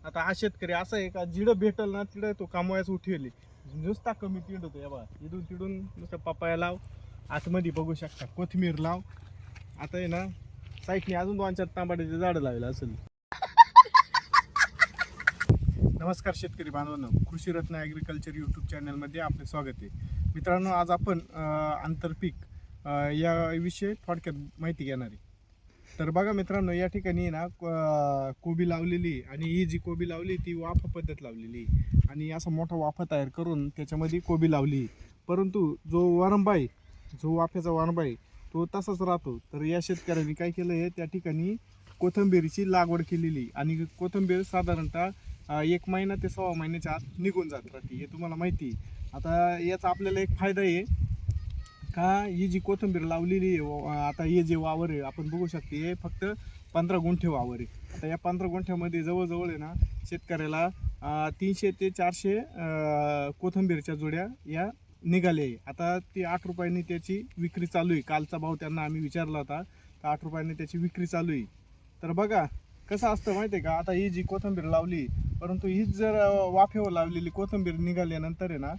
आता हा शेतकरी असा आहे का जिडं भेटल ना तिडं तो कामवायच उठेल, नुसता कमी तीड होतो. या बा इथून तिडून नुसतं पपाया लाव, आतमध्ये बघू शकता कोथिंबीर लाव. आता आहे ना साईडने अजून 2-4 तांबाट्याचे झाडं लावले असेल. नमस्कार शेतकरी बांधवांनो, कृषी रत्न ॲग्रिकल्चर यूट्यूब चॅनलमध्ये आपले स्वागत आहे. मित्रांनो, आज आपण आंतरपीक या विषयी थोडक्यात माहिती घेणार आहे. तर बघा मित्रांनो, या ठिकाणी ना कोबी लावलेली, आणि ही जी कोबी लावली ती वाफा पद्धत लावलेली, आणि असा मोठा वाफा तयार करून त्याच्यामध्ये कोबी लावली. परंतु जो वारंबा आहे, जो वाफ्याचा वारंबा आहे तो तसाच राहतो. तर या शेतकऱ्यांनी काय केलं आहे, त्या ठिकाणी कोथिंबीरची लागवड केलेली, आणि कोथिंबीर साधारणतः 1 महिना ते 6 महिन्याच्या आत निघून जात राहते, हे तुम्हाला माहिती आहे. आता याचा आपल्याला एक फायदा आहे का, ही जी कोथिंबीर लावलेली आहे, आता हे जे वावर आहे आपण बघू शकते, हे फक्त 15 गुंठे वावर आहे. आता या 15 गुंठ्यामध्ये जवळजवळ आहे ना शेतकऱ्याला 300 ते 400 कोथिंबीरच्या जोड्या या निघाले आहे. आता ती 8 रुपयांनी त्याची विक्री चालू आहे. कालचा भाव त्यांना आम्ही विचारला होता, तर 8 रुपयांनी त्याची विक्री चालू आहे. तर बघा कसं असतं माहिती आहे का, आता ही जी कोथिंबीर लावली, परंतु हीच जर वाफेवर लावलेली कोथिंबीर निघाल्यानंतर आहे ना,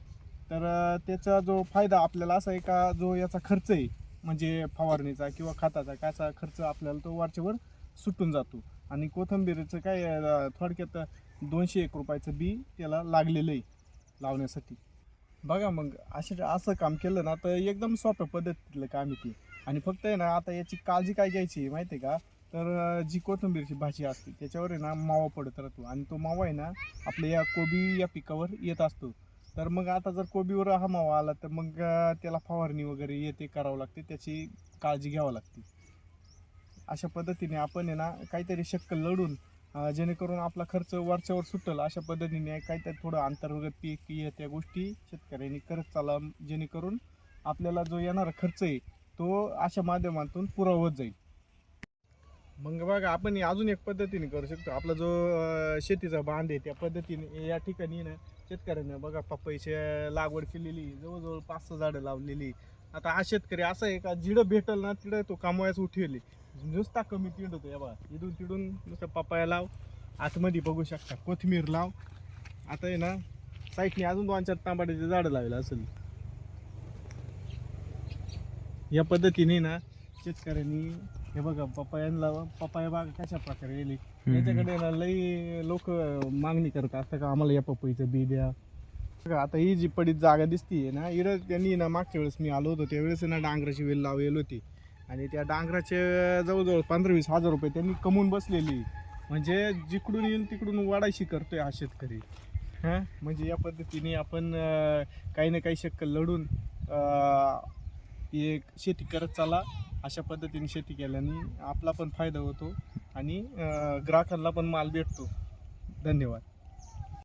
तर त्याचा जो फायदा आपल्याला असा आहे का, जो याचा खर्च आहे म्हणजे फवारणीचा किंवा खताचा काचा खर्च आपल्याला तो वरच्यावर सुटून जातो. आणि कोथिंबीरचं काय थोडक्यात 201 रुपयाचं बी त्याला लागलेलं आहे लावण्यासाठी. बघा मग असं काम केलं ना तर एकदम सोप्या पद्धतीतलं काम आहे ते. आणि फक्त आहे ना आता याची काळजी काय घ्यायची माहिती आहे का, तर जी कोथिंबीरची भाजी असते त्याच्यावर आहे ना मावा पडत राहतो, आणि तो मावा आहे ना आपल्या या कोबी या पिकावर येत असतो. तर मग आता जर कोबीवर हा मावा आला तर मग त्याला फवारणी वगैरे येते करावं लागते, त्याची काळजी घ्यावं लागते. अशा पद्धतीने आपण आहे ना काहीतरी शक्कल लढून जेणेकरून आपला खर्च वरच्यावर सुटेल, अशा पद्धतीने काहीतरी थोडं अंतर्गत पीक या त्या गोष्टी शेतकऱ्यांनी करत चाला, जेणेकरून आपल्याला जो येणारा खर्च आहे तो अशा माध्यमातून पुरा होत जाईल. मग बघा आपण अजून एक पद्धतीने करू शकतो. आपला जो शेतीचा बांध आहे त्या पद्धतीने या ठिकाणी ना शेतकऱ्यानं बघा पपईची लागवड केलेली, जवळजवळ 5-6 झाडं लावलेली. आता हा शेतकरी असा आहे का जिडं भेटल ना तिडं तो कामवायच उठेल, नुसता कमी तीड होतो. या बा इथून तिडून नुसतं पपाया लाव, आतमध्ये बघू शकता कोथिंबीर लाव. आता आहे ना साईडने अजून 2-4 तांबाट्याचे झाडं लावले असेल. या पद्धतीने ना शेतकऱ्यांनी हे बघा पपाया बाग कशा प्रकारे येईल, याच्याकडे ना लई लोक मागणी करत असतात का आम्हाला या पपईचं बी द्या. बघा आता ही जी पडीत जागा दिसतीये ना, इकडं त्यांनी ना मागच्या वेळेस मी आलो होतो त्यावेळेस ना डांगराची वेल लावलेली होती, आणि त्या डांगराचे जवळजवळ 15-20 हजार रुपये त्यांनी कमवून बसलेली. म्हणजे जिकडून येईल तिकडून वाढायची करतोय हा शेतकरी. हां म्हणजे या पद्धतीने आपण काही ना काही शक्कल लढून एक शेती करत चाला. अशा पद्धतीने शेती केल्याने आपला पण फायदा होतो, आणि ग्राहकांना पण माल भेटतो. धन्यवाद.